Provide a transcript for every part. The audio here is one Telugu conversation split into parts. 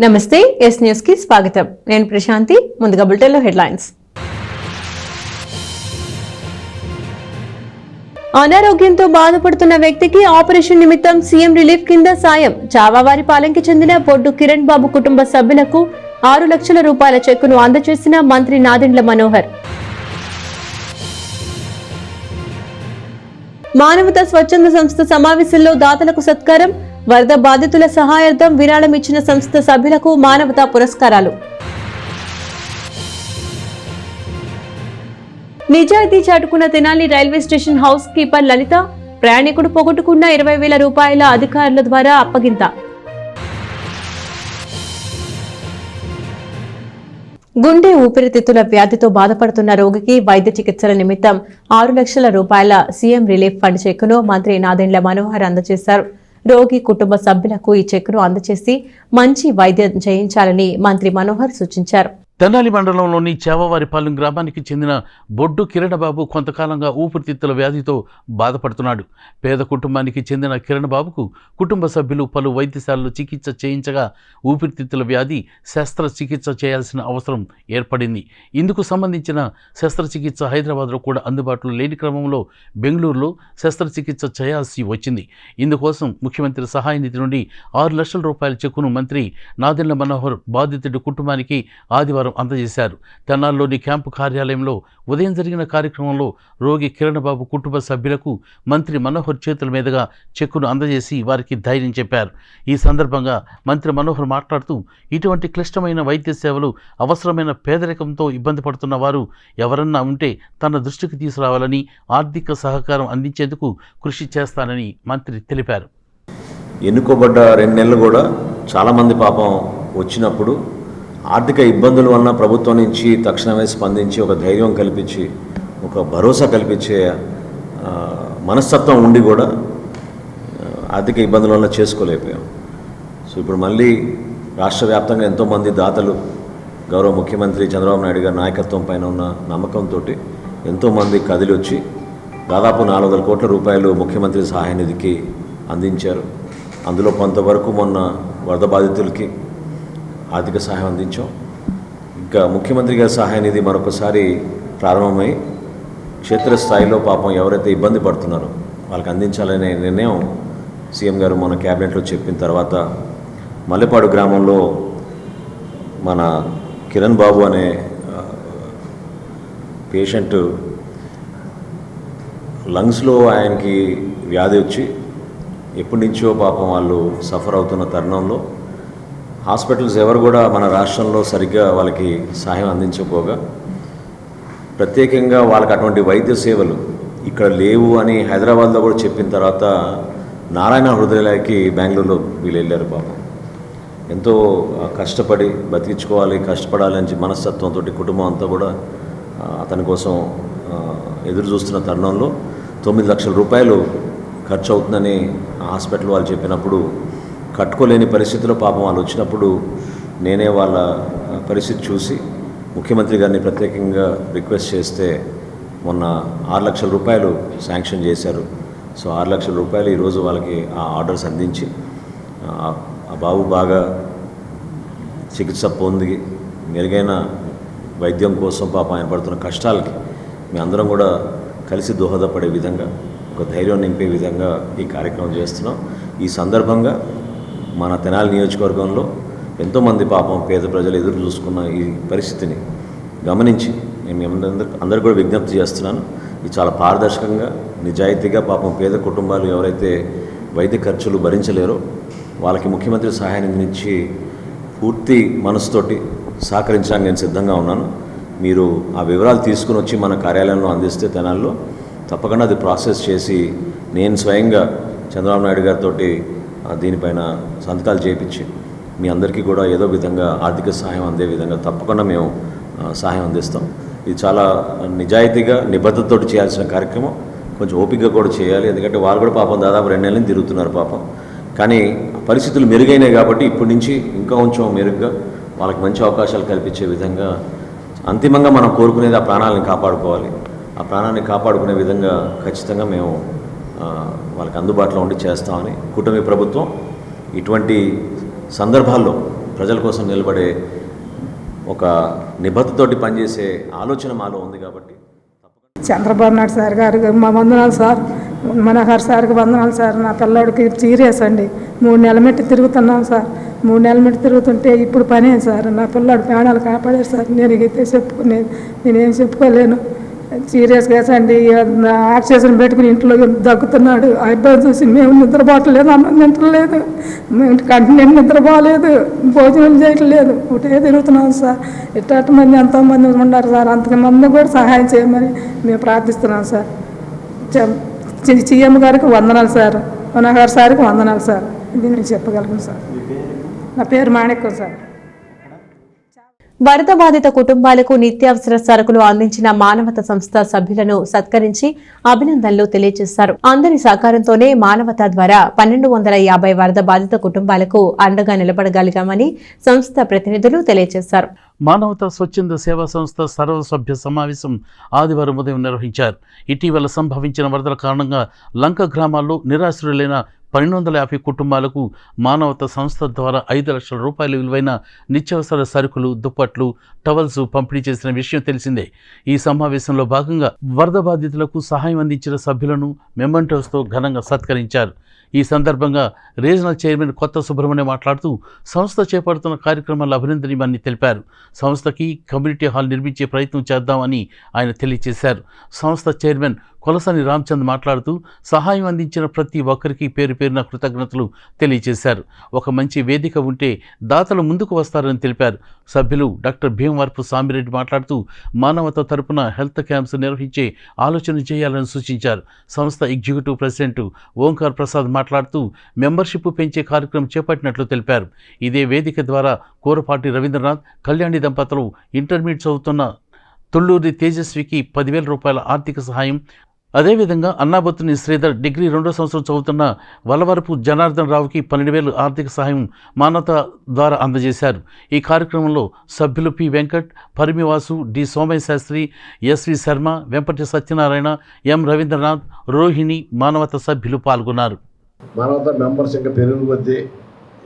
నమస్తే ఎస్ న్యూస్ కి స్వాగతం. నేను ప్రశాంతి. ముందుగా బులెటిన్లో హెడ్లైన్స్. అనారోగ్యంతో బాధపడుతున్న వ్యక్తికి ఆపరేషన్ నిమిత్తం సీఎం రిలీఫ్ కింద సాయం. చావావారిపాలెంకి చెందిన బొడ్డు కిరణ్ బాబు కుటుంబ సభ్యులకు 6 లక్షల రూపాయల చెక్కును అందజేసిన మంత్రి నాదెండ్ల మనోహర్. మానవతా స్వచ్ఛంద సంస్థ సమావేశంలో దాతలకు సత్కారం. వరద బాధితుల సహాయార్థం విరాళం ఇచ్చిన సంస్థ సభ్యులకు మానవతా పురస్కారాలు. నిజాయితీ చాటుకున్న Tenali railway station house keeper Lalitha. ప్రయాణికుడు పోగొట్టుకున్న 20,000 రూపాయల అధికారుల ద్వారా అప్పగింత. గుండె ఊపిరితిత్తుల వ్యాధితో బాధపడుతున్న రోగికి వైద్య చికిత్సల నిమిత్తం 6 లక్షల రూపాయల సీఎం రిలీఫ్ ఫండ్ చెక్కును మంత్రి నాదెండ్ల మనోహర్ అందజేశారు. రోగి కుటుంబ సభ్యులకు ఈ చెక్కును అందజేసి మంచి వైద్యం చేయించాలని మంత్రి మనోహర్ సూచించారు. తెనాలి మండలంలోని చావవారిపాలెం గ్రామానికి చెందిన బొడ్డు కిరణబాబు కొంతకాలంగా ఊపిరితిత్తుల వ్యాధితో బాధపడుతున్నాడు. పేద కుటుంబానికి చెందిన కిరణబాబుకు కుటుంబ సభ్యులు పలు వైద్యశాలలు చికిత్స చేయించగా ఊపిరితిత్తుల వ్యాధి శస్త్రచికిత్స చేయాల్సిన అవసరం ఏర్పడింది. ఇందుకు సంబంధించిన శస్త్రచికిత్స హైదరాబాద్లో కూడా అందుబాటులో లేని క్రమంలో బెంగళూరులో శస్త్రచికిత్స చేయాల్సి వచ్చింది. ఇందుకోసం ముఖ్యమంత్రి సహాయ నిధి నుండి 6 లక్షల రూపాయల చెక్కును మంత్రి నాదెండ్ల మనోహర్ బాధితుడి కుటుంబానికి ఆదివారం అందజేశారు. తెనాలిలోని క్యాంపు కార్యాలయంలో ఉదయం జరిగిన కార్యక్రమంలో రోగి కిరణబాబు కుటుంబ సభ్యులకు మంత్రి మనోహర్ చేతుల మీదుగా చెక్కును అందజేసి వారికి ధైర్యం చెప్పారు. ఈ సందర్భంగా మంత్రి మనోహర్ మాట్లాడుతూ ఇటువంటి క్లిష్టమైన వైద్య సేవలు అవసరమైన పేదరికంతో ఇబ్బంది పడుతున్న వారు ఎవరన్నా ఉంటే తన దృష్టికి తీసుకురావాలని, ఆర్థిక సహకారం అందించేందుకు కృషి చేస్తానని మంత్రి తెలిపారు. ఎన్నుకోబడ్డ 2 నెలలు కూడా చాలామంది పాపం వచ్చినప్పుడు ఆర్థిక ఇబ్బందుల వలన ప్రభుత్వం నుంచి తక్షణమే స్పందించి ఒక ధైర్యం కల్పించి ఒక భరోసా కల్పించే మనస్తత్వం ఉండి కూడా ఆర్థిక ఇబ్బందుల వలన చేసుకోలేకపోయాం. సో ఇప్పుడు మళ్ళీ రాష్ట్ర వ్యాప్తంగా ఎంతోమంది దాతలు గౌరవ ముఖ్యమంత్రి చంద్రబాబు నాయుడు గారి నాయకత్వం పైన ఉన్న నమ్మకంతో ఎంతోమంది కదిలి వచ్చి దాదాపు 400 కోట్ల రూపాయలు ముఖ్యమంత్రి సహాయ నిధికి అందించారు. అందులో కొంతవరకు మొన్న వరద బాధితులకి ఆర్థిక సహాయం అందించాం. ఇంకా ముఖ్యమంత్రి గారి సహాయ నిధి మరొకసారి ప్రారంభమై క్షేత్రస్థాయిలో పాపం ఎవరైతే ఇబ్బంది పడుతున్నారో వాళ్ళకి అందించాలనే నిర్ణయం సీఎం గారు మన క్యాబినెట్లో చెప్పిన తర్వాత మల్లెపాడు గ్రామంలో మన కిరణ్ బాబు అనే పేషెంట్ లంగ్స్లో ఆయనకి వ్యాధి వచ్చి ఎప్పటి నుంచో పాపం వాళ్ళు సఫర్ అవుతున్న తరుణంలో హాస్పిటల్స్ ఎవరు కూడా మన రాష్ట్రంలో సరిగ్గా వాళ్ళకి సహాయం అందించకపోగా ప్రత్యేకంగా వాళ్ళకి అటువంటి వైద్య సేవలు ఇక్కడ లేవు అని హైదరాబాద్లో కూడా చెప్పిన తర్వాత నారాయణ హృదయాలయకి బెంగళూరులో వీళ్ళు వెళ్ళారు. పాపం ఎంతో కష్టపడి బతికించుకోవాలి, కష్టపడాలి అని మనస్తత్వంతో కుటుంబం అంతా కూడా అతని కోసం ఎదురు చూస్తున్న తరుణంలో 9 లక్షల రూపాయలు ఖర్చు అవుతుందని హాస్పిటల్ వాళ్ళు చెప్పినప్పుడు కట్టుకోలేని పరిస్థితిలో పాపం వాళ్ళు వచ్చినప్పుడు నేనే వాళ్ళ పరిస్థితి చూసి ముఖ్యమంత్రి గారిని ప్రత్యేకంగా రిక్వెస్ట్ చేస్తే మొన్న 6 లక్షల రూపాయలు శాంక్షన్ చేశారు. సో 6 లక్షల రూపాయలు ఈరోజు వాళ్ళకి ఆ ఆర్డర్స్ అందించి ఆ బాబు బాగా చికిత్స పొంది మెరుగైన వైద్యం కోసం పాపం ఆయన పడుతున్న కష్టాలకి మీ అందరం కూడా కలిసి దోహదపడే విధంగా ఒక ధైర్యం నింపే విధంగా ఈ కార్యక్రమం చేస్తున్నాం. ఈ సందర్భంగా మన తెనాలి నియోజకవర్గంలో ఎంతోమంది పాపం పేద ప్రజలు ఎదురు చూసుకున్న ఈ పరిస్థితిని గమనించి నేను అందరూ కూడా విజ్ఞప్తి చేస్తున్నాను. ఇది చాలా పారదర్శకంగా నిజాయితీగా పాపం పేద కుటుంబాలు ఎవరైతే వైద్య ఖర్చులు భరించలేరో వాళ్ళకి ముఖ్యమంత్రి సహాయాన్ని నుంచి పూర్తి మనసుతోటి సహకరించడానికి నేను సిద్ధంగా ఉన్నాను. మీరు ఆ వివరాలు తీసుకుని వచ్చి మన కార్యాలయంలో అందిస్తే తెనాల్లో తప్పకుండా అది ప్రాసెస్ చేసి నేను స్వయంగా చంద్రబాబు నాయుడు గారితో దీనిపైన సంతకాలు చేయించి మీ అందరికీ కూడా ఏదో విధంగా ఆర్థిక సహాయం అందే విధంగా తప్పకుండా మేము సహాయం అందిస్తాం. ఇది చాలా నిజాయితీగా నిబద్ధతతో చేయాల్సిన కార్యక్రమం. కొంచెం ఓపికగా కూడా చేయాలి, ఎందుకంటే వాళ్ళు కూడా పాపం దాదాపు 2 నెలలు తిరుగుతున్నారు పాపం. కానీ పరిస్థితులు మెరుగైనాయి కాబట్టి ఇప్పటి నుంచి ఇంకా కొంచెం మెరుగ్గా వాళ్ళకి మంచి అవకాశాలు కల్పించే విధంగా అంతిమంగా మనం కోరుకునేది ఆ ప్రాణాలను కాపాడుకోవాలి. ఆ ప్రాణాన్ని కాపాడుకునే విధంగా ఖచ్చితంగా మేము వాళ్ళకి అందుబాటులో ఉండి చేస్తామని కూటమి ప్రభుత్వం ఇటువంటి సందర్భాల్లో ప్రజల కోసం నిలబడే ఒక నిబద్ధతోటి పనిచేసే ఆలోచన మాలో ఉంది కాబట్టి చంద్రబాబు నాయుడు సార్ గారికి మా వందనాలు సార్, మనోహర్ సార్కి వందనాలు సార్. నా పిల్లాడికి సీరియస్ అండి, 3 నెలల మెట్టి తిరుగుతున్నాం సార్. 3 నెలల మెట్టి తిరుగుతుంటే ఇప్పుడు పనే సార్. నా పిల్లాడు ప్రాణాలు కాపాడారు సార్. నేనేం చెప్పుకోలేను. సీరియస్ కేసు అండి. ఆక్సిజన్ పెట్టుకుని ఇంట్లో దగ్గుతున్నాడు. ఆ ఇబ్బంది చూసి మేము నిద్రపోవట్లేదు, అన్నం తింటలేదు, కంటిన్యూ నిద్రపోలేదు, భోజనం చేయట్లేదు, ఒకటే తిరుగుతున్నాం సార్. ఇట్లాంటి మంది ఎంతోమంది ఉన్నారు సార్. అంతమంది కూడా సహాయం చేయమని మేము ప్రార్థిస్తున్నాం సార్. సీఎం గారికి వందనాలు సార్, మనోహర్ సార్కి వందనాలు సార్. ఇది నేను చెప్పగలను సార్. నా పేరు మాణిక్యం సార్. వరద బాధిత కుటుంబాలకు నిత్యావసర సరుకులు అందించిన మానవత సంస్థ సభ్యులను సత్కరించి అభినందనలు తెలియజేశారు. అందరి సహకారంతోనే మానవత ద్వారా 1250 వరద బాధిత కుటుంబాలకు అండగా నిలబడగలిగామని సంస్థ ప్రతినిధులు తెలియజేశారు. మానవతా స్వచ్ఛంద సేవా సంస్థ సర్వసభ్య సమావేశం ఆదివారం ఉదయం నిర్వహించారు. ఇటీవల సంభవించిన వరదల కారణంగా లంక గ్రామాల్లో నిరాశ్రులైన 1250 కుటుంబాలకు మానవతా సంస్థ ద్వారా 5 లక్షల రూపాయల విలువైన నిత్యావసర సరుకులు, దుప్పట్లు, టవల్స్ పంపిణీ చేసిన విషయం తెలిసిందే. ఈ సమావేశంలో భాగంగా వరద బాధితులకు సహాయం అందించిన సభ్యులను మెమెంటోస్తో ఘనంగా సత్కరించారు. ఈ సందర్భంగా రీజనల్ చైర్మన్ కొత్త సుబ్రహ్మణ్యం మాట్లాడుతూ సంస్థ చేపడుతున్న కార్యక్రమాలు అభినందనీయమని తెలిపారు. సంస్థకి కమ్యూనిటీ హాల్ నిర్మించే ప్రయత్నం చేద్దామని ఆయన తెలియజేశారు. సంస్థ చైర్మన్ కొలసాని రామచంద్ మాట్లాడుతూ సహాయం అందించిన ప్రతి ఒక్కరికి పేరు పేరున కృతజ్ఞతలు తెలియజేశారు. ఒక మంచి వేదిక ఉంటే దాతలు ముందుకు వస్తారని తెలిపారు. సభ్యులు డాక్టర్ భీమవరపు సామిరెడ్డి మాట్లాడుతూ మానవత తరపున హెల్త్ క్యాంప్స్ నిర్వహించే ఆలోచన చేయాలని సూచించారు. సంస్థ ఎగ్జిక్యూటివ్ ప్రెసిడెంట్ ఓంకార్ ప్రసాద్ మాట్లాడుతూ మెంబర్షిప్ పెంచే కార్యక్రమం చేపట్టినట్లు తెలిపారు. ఇదే వేదిక ద్వారా కూరపాటి రవీంద్రనాథ్, కళ్యాణి దంపతులు ఇంటర్మీడియట్ చదువుతున్న తుళ్ళూరి తేజస్వికి 10,000 రూపాయల ఆర్థిక సహాయం, అదేవిధంగా అన్నాబత్తుని శ్రీధర్ డిగ్రీ 2వ సంవత్సరం చదువుతున్న వలవరపు జనార్దన్ రావుకి 12,000 ఆర్థిక సహాయం మానవత ద్వారా అందజేశారు. ఈ కార్యక్రమంలో సభ్యులు P Venkat, Parimivasu, D Somayya Sastry, SV Sarma, Vempati Satyanarayana, M Ravindranath, Rohini, Manavatha సభ్యులు పాల్గొన్నారు. మానవత మెంబర్స్ ఇంకా పెరుగు కొద్దీ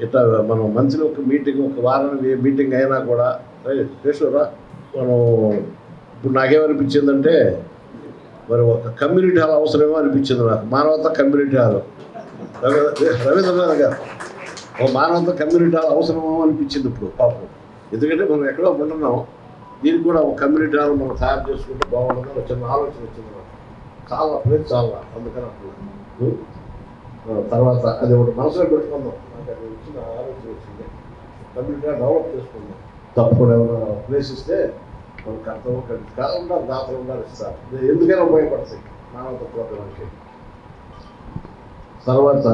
ఇట్లా మనం మంత్లీ ఒక మీటింగ్, ఒక వారం మీటింగ్ అయినా కూడా చేసారా మనం. ఇప్పుడు నాకేమనిపించిందంటే మరి ఒక కమ్యూనిటీ హాల్ అవసరమేమో అనిపించింది నాకు. మానవత కమ్యూనిటీ హాల్, రవీంద్రనాథ్ గారు, ఒక మానవత కమ్యూనిటీ హాల్ అవసరమేమో అనిపించింది ఇప్పుడు పాపం. ఎందుకంటే మనం ఎక్కడో ఉంటున్నాం, దీనికి కూడా ఒక కమ్యూనిటీ హాల్ మనం తయారు చేసుకుంటే బాగుంటుందని చిన్న ఆలోచన వచ్చింది నాకు. చాలా ప్లేస్ చాలా, అందుకని అప్పుడు తర్వాత అది ఒకటి మనసులో పెట్టుకుందాం. నాకు అది వచ్చిన ఆలోచన వచ్చింది, కమ్యూనిటీ హాల్ డెవలప్ చేసుకుందాం. తప్పకుండా ఏమైనా ప్లేస్ ఇస్తే మనకు అర్థం కాదు, ఉండాలి, దాతలు ఉండాలి, ఇస్తారు. ఎందుకైనా ఉపయోగపడతాయి మానవత ప్రోగ్రాంకి. తర్వాత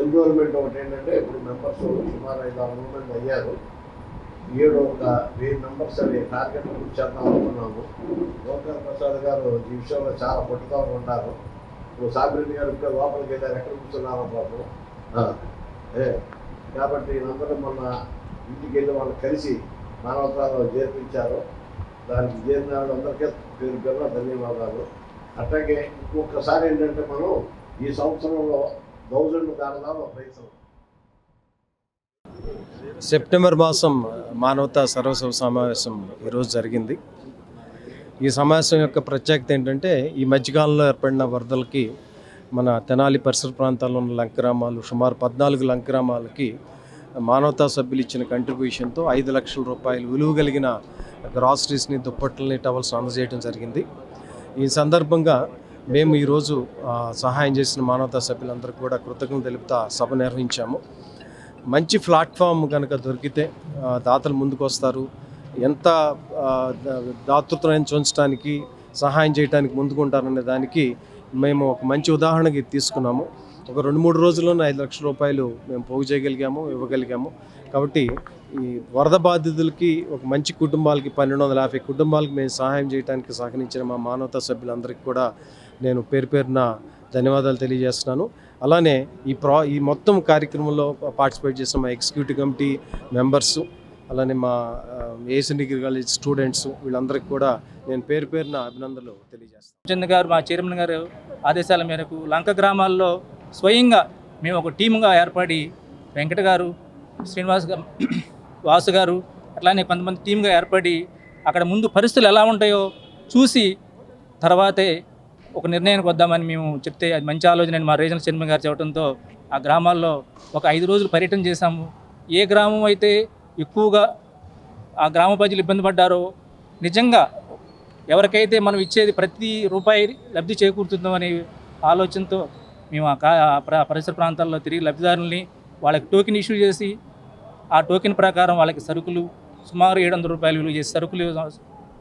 ఎన్రోల్మెంట్ ఒకటి ఏంటంటే ఇప్పుడు మెంబర్స్ సుమారు 500 మంది అయ్యారు. 7,000 మెంబర్స్ అనే టార్గెట్ చేద్దాం అనుకున్నాము. ఓంకార్ ప్రసాద్ గారు ఈ విషయంలో చాలా పట్టుదలగా ఉంటారు. ఇప్పుడు సామిరెడ్డి గారు ఇప్పుడే లోపలికి వెళ్ళారు, ఎక్కడ కూర్చున్నారో పాపం. కాబట్టి వీళ్ళందరూ మొన్న ఇంటికి వెళ్ళి వాళ్ళు కలిసి మానవతాలో చేర్పించారు. దానికి చేరిన వాళ్ళందరికీ పేరు పేరున ధన్యవాదాలు. అట్లాగే ఇంకొకసారి ఏంటంటే మనం ఈ సంవత్సరంలో 1000 దాదాపు ప్రయత్నం. సెప్టెంబర్ మాసం మానవతా సర్వసభ సమావేశం ఈరోజు జరిగింది. ఈ సమావేశం యొక్క ప్రత్యేకత ఏంటంటే ఈ మధ్యకాలంలో ఏర్పడిన వరదలకి మన తెనాలి పరిసర ప్రాంతాల్లో ఉన్న లంక గ్రామాలు, సుమారు 14 లంక గ్రామాలకి మానవతా సభ్యులు ఇచ్చిన కంట్రిబ్యూషన్తో 5 లక్షల రూపాయలు విలువ కలిగిన గ్రాసరీస్ని, దుప్పట్లని, టవల్స్ అందజేయడం జరిగింది. ఈ సందర్భంగా మేము ఈరోజు సహాయం చేసిన మానవతా సభ్యులందరికీ కూడా కృతజ్ఞతలు తెలుపుతా సభ నిర్వహించాము. మంచి ప్లాట్ఫామ్ కనుక దొరికితే దాతలు ముందుకు వస్తారు. ఎంత దాతృత్వం చూపించడానికి, సహాయం చేయడానికి ముందుకుంటారనే దానికి మేము ఒక మంచి ఉదాహరణకి తీసుకున్నాము. ఒక 2-3 రోజుల్లోనే 5 లక్షల రూపాయలు మేము పోగు చేయగలిగాము, ఇవ్వగలిగాము. కాబట్టి ఈ వరద బాధితులకి, ఒక మంచి కుటుంబాలకి, 1250 కుటుంబాలకి మేము సహాయం చేయడానికి సహకరించిన మా మానవతా సభ్యులందరికీ కూడా నేను పేరు పేరున ధన్యవాదాలు తెలియజేస్తున్నాను. అలానే ఈ మొత్తం కార్యక్రమంలో పార్టిసిపేట్ చేసిన మా ఎగ్జిక్యూటివ్ కమిటీ మెంబర్సు, అలానే మా ఏఎస్ఎన్ డిగ్రీ కాలేజ్ స్టూడెంట్స్, వీళ్ళందరికీ కూడా నేను పేరు పేరున అభినందనలు తెలియజేస్తాను. చంద్ర గారు, మా చైర్మన్ గారు ఆదేశాల మేరకు లంక గ్రామాల్లో స్వయంగా మేము ఒక టీముగా ఏర్పడి వెంకట గారు, శ్రీనివాస్ గారు, వాసు గారు అట్లానే కొంతమంది టీమ్గా ఏర్పడి అక్కడ ముందు పరిస్థితులు ఎలా ఉంటాయో చూసి తర్వాతే ఒక నిర్ణయానికి వద్దామని మేము చెప్తే అది మంచి ఆలోచన అని మా రీజనల్ చైర్మన్ గారు చెప్పడంతో ఆ గ్రామాల్లో ఒక 5 రోజులు పర్యటన చేశాము. ఏ గ్రామం అయితే ఎక్కువగా ఆ గ్రామ ప్రజలు ఇబ్బంది పడ్డారో, నిజంగా ఎవరికైతే మనం ఇచ్చేది ప్రతి రూపాయి లబ్ధి చేకూరుతుందో అనే ఆలోచనతో మేము పరిసర ప్రాంతాల్లో తిరిగి లబ్ధిదారుల్ని వాళ్ళకి టోకెన్ ఇష్యూ చేసి ఆ టోకెన్ ప్రకారం వాళ్ళకి సరుకులు సుమారు 700 రూపాయలు విలువ చేసి సరుకులు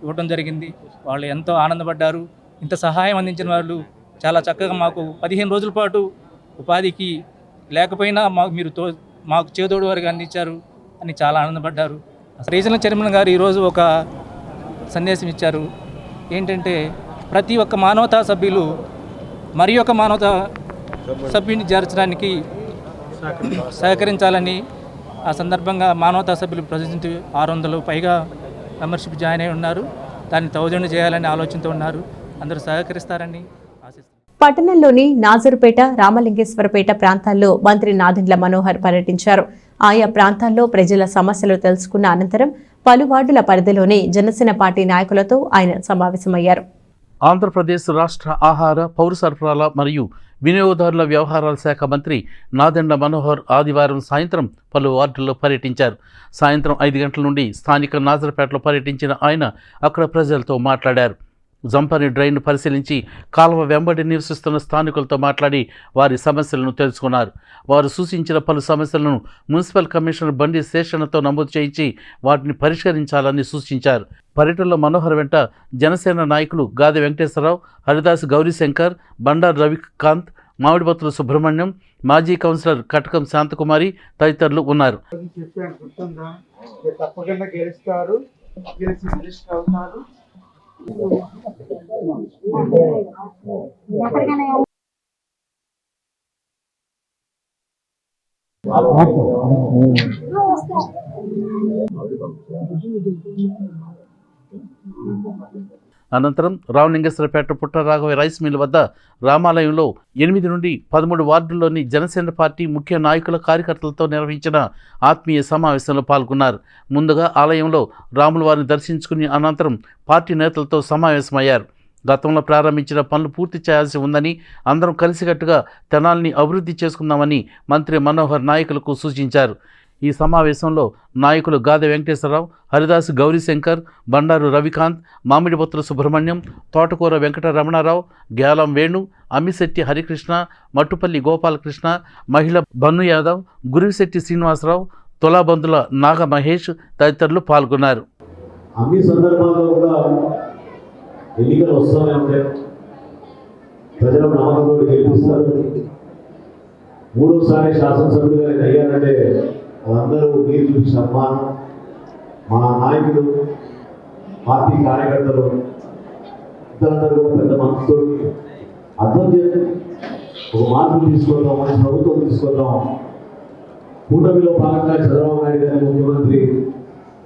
ఇవ్వడం జరిగింది. వాళ్ళు ఎంతో ఆనందపడ్డారు. ఇంత సహాయం అందించిన వాళ్ళు చాలా చక్కగా మాకు 15 రోజుల పాటు ఉపాధికి లేకపోయినా మాకు చేదోడు వారికి అందించారు అని చాలా ఆనందపడ్డారు. రీజనల్ చైర్మన్ గారు ఈరోజు ఒక సందేశం ఇచ్చారు. ఏంటంటే ప్రతి ఒక్క మానవతా సభ్యులు మరి ఒక మానవతా సభ్యుని చేర్చడానికి సహకరించాలని ఆ సందర్భంగా మానవతా సభ్యులు ప్రజెంట్ 600 పైగా మెంబర్షిప్ జాయిన్ అయి ఉన్నారు. దాన్ని 1000 చేయాలని ఆలోచనతో ఉన్నారు. అందరూ సహకరిస్తారని ఆశిస్తున్నాను. పట్టణంలోని నాజరుపేట, రామలింగేశ్వరపేట ప్రాంతాల్లో మంత్రి నాదెండ్ల మనోహర్ పర్యటించారు. ఆయా ప్రాంతాల్లో ప్రజల సమస్యలు తెలుసుకున్న అనంతరం పలు వార్డుల పరిధిలోని జనసేన పార్టీ నాయకులతో ఆయన సమావేశమయ్యారు. ఆంధ్రప్రదేశ్ రాష్ట్ర ఆహార, పౌర సరఫరాల మరియు వినియోగదారుల వ్యవహారాల శాఖ మంత్రి నాదెండ్ల మనోహర్ ఆదివారం సాయంత్రం పలు వార్డుల్లో పర్యటించారు. సాయంత్రం 5 గంటల నుండి స్థానిక నాజర్పేటలో పర్యటించిన ఆయన అక్కడ ప్రజలతో మాట్లాడారు. జంపని డ్రైన్ను పరిశీలించి కాలువ వెంబడి నివసిస్తున్న స్థానికులతో మాట్లాడి వారి సమస్యలను తెలుసుకున్నారు. వారు సూచించిన పలు సమస్యలను మున్సిపల్ కమిషనర్ బండి శేషన్నతో నమోదు చేయించి వాటిని పరిష్కరించాలని సూచించారు. పర్యటనలో మనోహర్ వెంట జనసేన నాయకులు గాదె వెంకటేశ్వరరావు, హరిదాస్ గౌరీశంకర్, బండారు రవికాంత్, మామిడిపత్రుల సుబ్రహ్మణ్యం, మాజీ కౌన్సిలర్ కటకం శాంతకుమారి తదితరులు ఉన్నారు. అనంతరం రామలింగేశ్వరపేట పుట్టరాఘవ రైస్ మిల్ వద్ద రామాలయంలో 8 నుండి 13 వార్డుల్లోని జనసేన పార్టీ ముఖ్య నాయకుల కార్యకర్తలతో నిర్వహించిన ఆత్మీయ సమావేశంలో పాల్గొన్నారు. ముందుగా ఆలయంలో రాముల వారిని దర్శించుకుని అనంతరం పార్టీ నేతలతో సమావేశమయ్యారు. గతంలో ప్రారంభించిన పనులు పూర్తి చేయాల్సి ఉందని, అందరం కలిసికట్టుగా తెనాలిని అభివృద్ధి చేసుకుందామని మంత్రి మనోహర్ నాయకులకు సూచించారు. ఈ సమావేశంలో నాయకులు గాదె వెంకటేశ్వరరావు, హరిదాస్ గౌరీశంకర్, బండారు రవికాంత్, మామిడిపత్రుల సుబ్రహ్మణ్యం, తోటకూర వెంకట రమణారావు, గ్యాలం వేణు, అమ్మిశెట్టి హరికృష్ణ, మట్టుపల్లి గోపాలకృష్ణ, మహిళ బన్ను యాదవ్, గురిశెట్టి శ్రీనివాసరావు, తులాబందుల నాగ మహేష్ తదితరులు పాల్గొన్నారు. అన్ని సందర్భాల్లో కూడా ఎన్నికలు వస్తూనే ఉంటాయి. ప్రజల నమ్మకంతో గెలిపిస్తారు. 3వసారి శాసనసభ్యులుగా నేను అయ్యానంటే వాళ్ళందరూ మీరు చూపించిన అభిమానం, మా నాయకులు, పార్టీ కార్యకర్తలు ఇద్దరందరూ కూడా పెద్ద మనసుతో అర్థం చేసి ఒక మార్పు తీసుకొద్దాం, మంచి ప్రభుత్వం తీసుకొద్దాం. కూటమిలో భాగంగా చంద్రబాబు నాయుడు గారి ముఖ్యమంత్రి,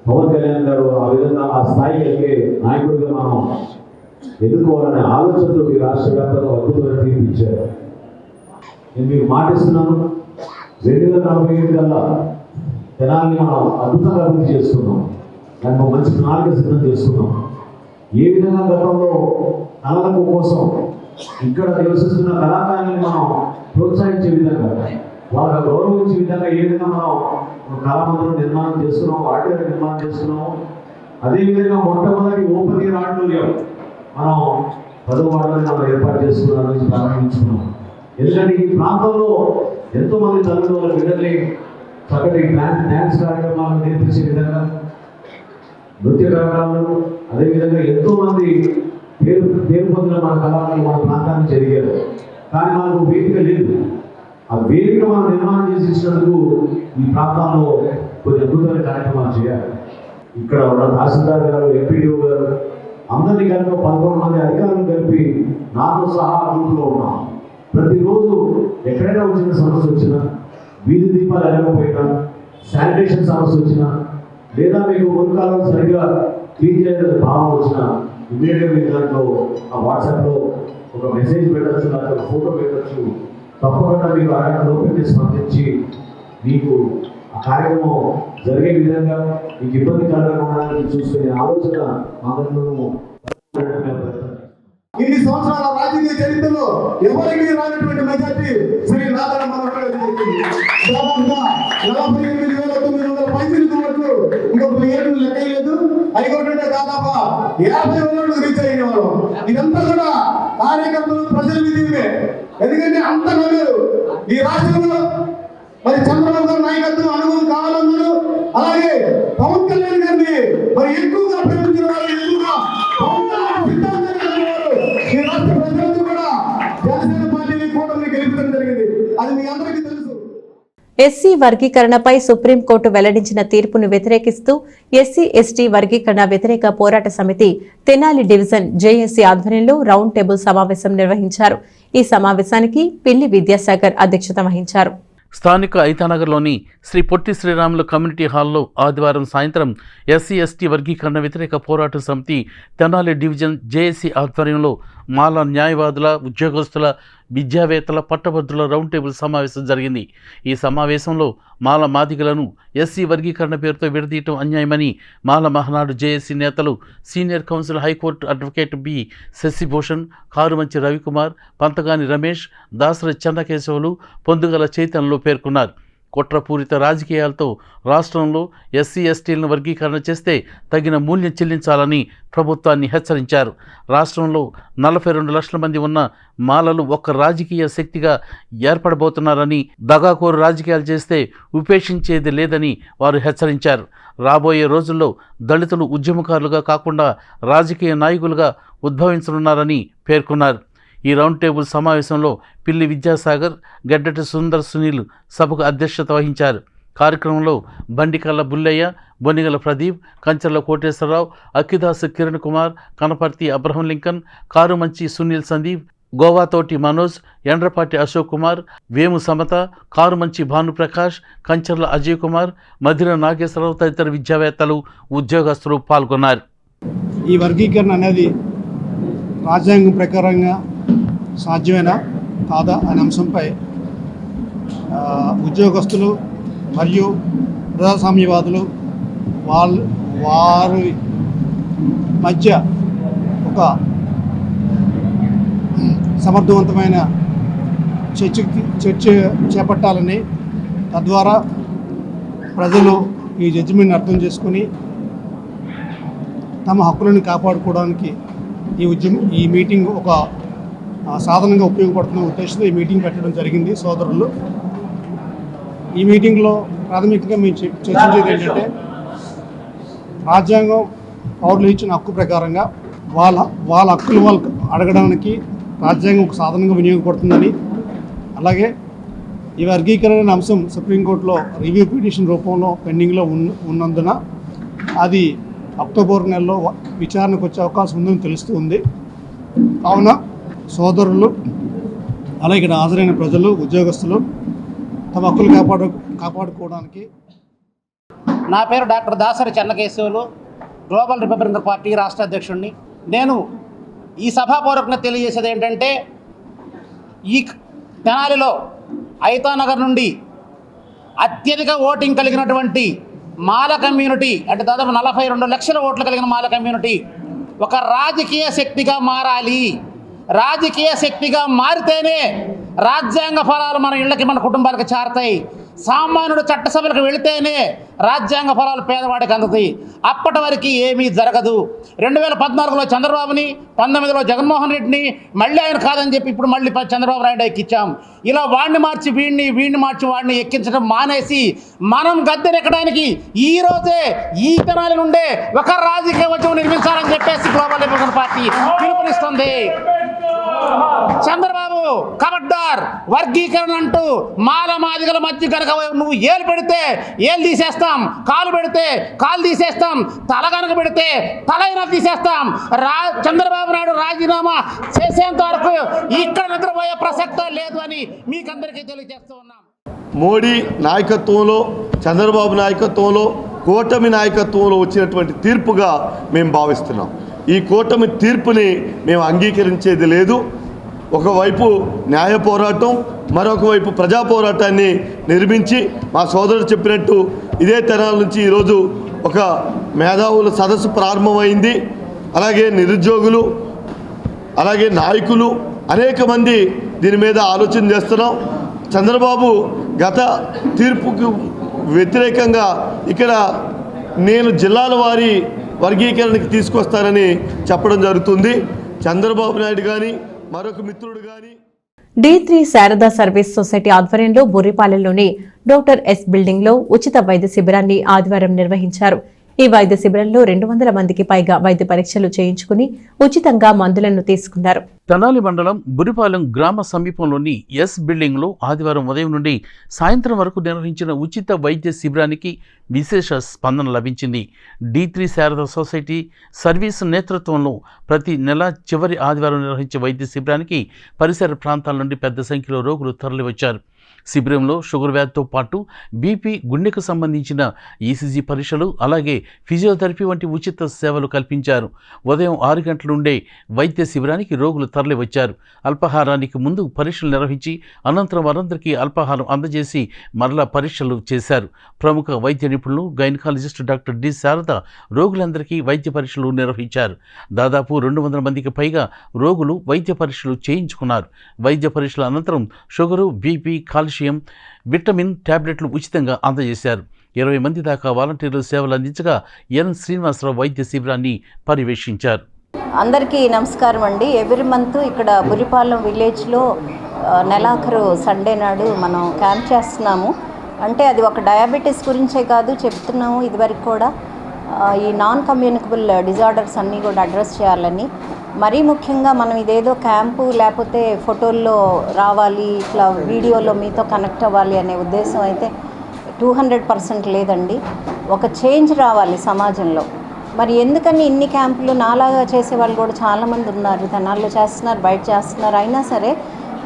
పవన్ కళ్యాణ్ గారు ఆ విధంగా ఆ స్థాయికి వెళ్ళే నాయకుడిగా మనం ఎదుర్కోవాలనే ఆలోచనతో ఈ రాష్ట్ర వ్యాప్తంగా అద్భుతమైన తీర్పిచ్చారు. నేను మీకు మాటిస్తున్నాను, 2047 కల్లా తెనాలిని మనం అద్భుతంగా అభివృద్ధి చేసుకున్నాం. దాన్ని మంచి ప్రణాళిక సిద్ధం చేసుకున్నాం. ఏ విధంగా గతంలో కళలకు కోసం ఇక్కడ నివసిస్తున్న కళాకారులను మనం ప్రోత్సహించే విధంగా, వాళ్ళకు గౌరవించే విధంగా ఏ విధంగా మనం కళామందిరం నిర్మాణం చేసుకున్నాం, ఆడిటోరియం నిర్మాణం చేసుకున్నాము. అదేవిధంగా మొట్టమొదటి ఓపెన్ ఎయిర్ ఆడిటోరియం మనం 10వ వార్డులో మనం ఏర్పాటు చేసుకున్నాం, నుంచి ప్రారంభించుకున్నాం. ఎందుకంటే ఈ ప్రాంతంలో ఎంతోమంది తల్లులు వాళ్ళ బిడ్డల్ని చక్కటి డ్యాన్స్ కార్యక్రమాలను నేర్పించే విధంగా, నృత్య కార్యక్రమాలు, అదేవిధంగా ఎంతోమంది పేరు పొందిన మన కళాకారులు మన ప్రాంతానికి జరిగారు. కానీ మనకు వేదిక లేదు. ఆ వేదిక మనం నిర్మాణం చేసి ఇచ్చినందుకు ఈ ప్రాంతాల్లో కొన్ని అద్భుతమైన కార్యక్రమాలు చేయాలి. ఇక్కడ ఉన్న తహసీల్దార్ గారు, ఎంపీడీఓ గారు అందరినీ కలిపి 11 మంది అధికారులు కలిపి నాతో సహా గ్రూప్లో ఉన్నాం. ప్రతిరోజు ఎక్కడైనా వచ్చిన సమస్య వచ్చినా, వీధి దీపాలు ఎలగకపోయినా, శానిటేషన్ సమస్య వచ్చినా, లేదా మీకు మురికాలం సరిగ్గా క్లీన్ చేయడానికి భావం వచ్చినా ఇమీడియట్గా మీకు దాంట్లో ఆ వాట్సాప్లో ఒక మెసేజ్ పెట్టచ్చు, లేకపోతే ఒక ఫోటో పెట్టచ్చు. తప్పకుండా మీకు అరగంటలో పెట్టి స్పందించి మీకు ఆ కార్యక్రమం జరిగే విధంగా మీకు ఇబ్బంది కలగకుండా చూసుకునే ఆలోచన మాకు ఇన్ని సంవత్సరాల రాజకీయ చరిత్రలో ఎవరికి రానటువంటి మెజార్టీ శ్రీ నారాయణ మనోహర్ దాదాపుగా 48,900 పైసలు ఓట్లు ఇంకొక ఏడు లెక్క లేదు. అయిపోతుంటే దాదాపు 50 ఓట్లు రీచ్ అయిన వాళ్ళు. ఇదంతా కూడా కార్యకర్తలు ప్రజల విజయమే. ఎందుకంటే అంత నమ్మరు ఈ రాష్ట్రంలో. మరి చంద్రబాబు గారి నాయకత్వం అనుభవం కావాలన్నారు. అలాగే పవన్ కళ్యాణ్ గారిని మరి ఎక్కువగా ప్రేమించిన వాళ్ళు, ఎక్కువగా పవన్ కళ్యాణ్ సిద్ధాంతాన్ని ఈ రాష్ట్ర ప్రజలందరూ కూడా జనసేన పార్టీని కూటమిని గెలిపించడం జరిగింది. అది మీ అందరికీ తెలుసు. ఎస్సీ వర్గీకరణపై సుప్రీంకోర్టు వెల్లడించిన తీర్పును వ్యతిరేకిస్తూ ఎస్సీ ఎస్టీ వర్గీకరణ వ్యతిరేక పోరాట సమితి తెనాలి డివిజన్ జేఏసీ ఆధ్వర్యంలో రౌండ్ టేబుల్ సమావేశం నిర్వహించారు. ఈ సమావేశానికి పిల్లి విద్యాసాగర్ అధ్యక్షత వహించారు. స్థానిక ఐతానగర్లోని శ్రీ పొట్టి శ్రీరాములు కమ్యూనిటీ హాల్లో ఆదివారం సాయంత్రం ఎస్సీ ఎస్టీ వర్గీకరణ వ్యతిరేక పోరాట సమితి తెనాలి డివిజన్ జేఏసీ ఆధ్వర్యంలో మాల న్యాయవాదుల, ఉద్యోగస్తుల, విద్యావేత్తల, పట్టభద్రుల రౌండ్ టేబుల్ సమావేశం జరిగింది. ఈ సమావేశంలో మాల మాదిగలను ఎస్సీ వర్గీకరణ పేరుతో విడదీయటం అన్యాయమని మాల మహానాడు జేఏసీ నేతలు senior counsel high court advocate B Sasibhushan, Karumanchi Ravikumar, Panthagani Ramesh, Dasari Chennakesavulu, Pondugala చైతన్యలు పేర్కొన్నారు. కుట్రపూరిత రాజకీయాలతో రాష్ట్రంలో ఎస్సీ ఎస్టీలను వర్గీకరణ చేస్తే తగిన మూల్యం చెల్లించాలని ప్రభుత్వాన్ని హెచ్చరించారు. రాష్ట్రంలో 42 లక్షల మంది ఉన్న మాలలు ఒక్క రాజకీయ శక్తిగా ఏర్పడబోతున్నారని, దగాకోరు రాజకీయాలు చేస్తే ఉపేక్షించేది లేదని వారు హెచ్చరించారు. రాబోయే రోజుల్లో దళితులు ఉద్యమకారులుగా కాకుండా రాజకీయ నాయకులుగా ఉద్భవించనున్నారని పేర్కొన్నారు. ఈ రౌండ్ టేబుల్ సమావేశంలో పిల్లి విద్యాసాగర్, గడ్డటి సుందర్ సునీల్ సభకు అధ్యక్షత వహించారు. కార్యక్రమంలో బండికల్ల బుల్లయ్య, బొనిగల ప్రదీప్, కంచర్ల కోటేశ్వరరావు, అక్కిదాసు కిరణ్ కుమార్, కనపర్తి అబ్రహం లింకన్, కారుమంచి సునీల్ సందీప్, గోవాతోటి మనోజ్, ఎండ్రపాటి అశోక్ కుమార్, వేము సమత, కారుమంచి భానుప్రకాష్, కంచర్ల అజయ్ కుమార్, మధిర నాగేశ్వరరావు తదితర విద్యావేత్తలు, ఉద్యోగస్తులు పాల్గొన్నారు. ఈ వర్గీకరణ అనేది రాజ్యాంగం ప్రకారంగా సాధ్యమేనా కాదా అనే అంశంపై ఉద్యోగస్తులు మరియు ప్రజాస్వామ్యవాదులు వారి మధ్య ఒక సమర్థవంతమైన చర్చ చేపట్టాలని, తద్వారా ప్రజలు ఈ జడ్జిమెంట్ని అర్థం చేసుకుని తమ హక్కులను కాపాడుకోవడానికి ఈ మీటింగ్ ఒక సాధనంగా ఉపయోగపడుతున్న ఉద్దేశంతో ఈ మీటింగ్ పెట్టడం జరిగింది. సోదరులు, ఈ మీటింగ్లో ప్రాథమికంగా మేము చర్చించేది ఏంటంటే, రాజ్యాంగం పౌరులు ఇచ్చిన హక్కు ప్రకారంగా వాళ్ళ హక్కులు వాళ్ళకు అడగడానికి రాజ్యాంగం ఒక సాధనంగా వినియోగపడుతుందని, అలాగే ఈ వర్గీకరణ అంశం సుప్రీంకోర్టులో రివ్యూ పిటిషన్ రూపంలో పెండింగ్లో ఉన్నందున అది అక్టోబర్ నెలలో విచారణకు వచ్చే అవకాశం ఉందని తెలుస్తుంది. కావున సోదరులు, అలాగే ఇక్కడ హాజరైన ప్రజలు, ఉద్యోగస్తులు తమ హక్కులు కాపాడుకోవడానికి. నా పేరు doctor Dasari Chennakesavulu, global Republican party రాష్ట్ర అధ్యక్షుడిని. నేను ఈ సభాపూర్వకంగా తెలియజేసేది ఏంటంటే, ఈ తెనాలిలో ఐతానగర్ నుండి అత్యధిక ఓటింగ్ కలిగినటువంటి మాల కమ్యూనిటీ, అంటే దాదాపు 42 లక్షల ఓట్లు కలిగిన మాల కమ్యూనిటీ ఒక రాజకీయ శక్తిగా మారాలి. రాజకీయ శక్తిగా మారితేనే రాజ్యాంగ ఫలాలు మన ఇళ్ళకి, మన కుటుంబాలకు చేరతాయి. సామాన్యుడు చట్టసభలకు వెళితేనే రాజ్యాంగ ఫలాలు పేదవాడికి అందుతాయి. అప్పటి వరకు ఏమీ జరగదు. 2014లో చంద్రబాబుని, 19లో జగన్మోహన్ రెడ్డిని, మళ్ళీ ఆయన కాదని చెప్పి ఇప్పుడు మళ్ళీ చంద్రబాబు నాయుడు ఎక్కించాం. ఇలా వాడిని మార్చి వీడిని మార్చి వాడిని ఎక్కించడం మానేసి మనం గద్దెనెక్కడానికి ఈరోజే ఈ తెనాలి నుండే ఒక రాజకీయ ఉద్యమం నిర్మించాలని చెప్పేసి గ్లోబల్ రిపబ్లికన్ పార్టీ పిలుపునిస్తుంది. చంద్రబాబు ఖబర్దార్, వర్గీకరణ అంటూ మాల మాదిగల మధ్య కనుక నువ్వు ఏలు పెడితే ఏలు తీసేస్తాం, కాలు పెడితే కాలు తీసేస్తాం, తల కనుక పెడితే తలైనా తీసేస్తాం. చంద్రబాబు నాయుడు రాజీనామా చేసేంత వరకు ఇక్కడ నిద్రపోయే ప్రసక్తే లేదు అని మీకందరికీ తెలియజేస్తూ ఉన్నాం. మోడీ నాయకత్వంలో, చంద్రబాబు నాయకత్వంలో, కూటమి నాయకత్వంలో వచ్చినటువంటి తీర్పుగా మేము భావిస్తున్నాం. ఈ కూటమి తీర్పుని మేము అంగీకరించేది లేదు. ఒకవైపు న్యాయ పోరాటం, మరొక వైపు ప్రజా పోరాటాన్ని నిర్మించి మా సోదరుడు చెప్పినట్టు ఇదే తెనాల నుంచి ఈరోజు ఒక మేధావుల సదస్సు ప్రారంభమైంది. అలాగే నిరుద్యోగులు, అలాగే నాయకులు అనేక మంది దీని మీద ఆలోచన చేస్తున్నాం. చంద్రబాబు గత తీర్పుకు వ్యతిరేకంగా ఇక్కడ నేను జిల్లాల వారి వర్గీకరణకి తీసుకొస్తానని చెప్పడం జరుగుతుంది. చంద్రబాబు నాయుడు కానీ మరొక మిత్రుడు కానీ D3 శారదా సర్వీస్ సొసైటీ ఆధ్వర్యంలో బుర్రిపాలెంలోని డాక్టర్ ఎస్ బిల్డింగ్ లో ఉచిత వైద్య శిబిరాన్ని ఆదివారం నిర్వహించారు. ఈ వైద్య శిబిరంలో 200 మందికి పైగా వైద్య పరీక్షలు చేయించుకుని ఉచితంగా మందులను తీసుకున్నారు. తెనాలి మండలం బురిపాలెం గ్రామ సమీపంలోని ఎస్ బిల్డింగ్లో ఆదివారం ఉదయం నుండి సాయంత్రం వరకు నిర్వహించిన ఉచిత వైద్య శిబిరానికి విశేష స్పందన లభించింది. D3 శారదా సొసైటీ సర్వీస్ నేతృత్వంలో ప్రతి నెల చివరి ఆదివారం నిర్వహించే వైద్య శిబిరానికి పరిసర ప్రాంతాల నుండి పెద్ద సంఖ్యలో రోగులు తరలివచ్చారు. శిబిరంలో షుగర్ వ్యాధితో పాటు బీపీ, గుండెకు సంబంధించిన ఈసీజీ పరీక్షలు, అలాగే ఫిజియోథెరపీ వంటి ఉచిత సేవలు కల్పించారు. ఉదయం 6 గంటల నుండే వైద్య శిబిరానికి రోగులు తరలివచ్చారు. అల్పాహారానికి ముందు పరీక్షలు నిర్వహించి అనంతరం వారందరికీ అల్పాహారం అందజేసి మరలా పరీక్షలు చేశారు. ప్రముఖ వైద్య నిపుణులు గైనకాలజిస్ట్ డాక్టర్ డి శారద రోగులందరికీ వైద్య పరీక్షలు నిర్వహించారు. దాదాపు 200 మందికి పైగా రోగులు వైద్య పరీక్షలు చేయించుకున్నారు. వైద్య పరీక్షల అనంతరం షుగరు, బీపీ, కాల్షియం, విటమిన్ టాబ్లెట్లు ఉచితంగా అందజేశారు. 20 మంది దాకా వాలంటీర్లు సేవలు అందించగా ఎన్ శ్రీనివాసరావు వైద్య శిబిరాన్ని పర్యవేక్షించారు. అందరికీ నమస్కారం అండి. ఎవ్రీ మంత్ ఇక్కడ బురిపాలెం విలేజ్లో నెలాఖరు సండే నాడు మనం క్యాంప్ చేస్తున్నాము. అంటే అది ఒక డయాబెటీస్ గురించే కాదు చెప్తున్నాము, ఇదివరకు కూడా ఈ నాన్ కమ్యూనికబుల్ డిజార్డర్స్ అన్నీ కూడా అడ్రస్ చేయాలని. మరీ ముఖ్యంగా మనం ఇదేదో క్యాంపు లేకపోతే ఫోటోల్లో రావాలి, ఇట్లా వీడియోలో మీతో కనెక్ట్ అవ్వాలి అనే ఉద్దేశం అయితే 200% లేదండి. ఒక చేంజ్ రావాలి సమాజంలో. మరి ఎందుకని ఇన్ని క్యాంపులు నాలాగా చేసేవాళ్ళు కూడా చాలామంది ఉన్నారు, తెనాల్లో చేస్తున్నారు, బయట చేస్తున్నారు. అయినా సరే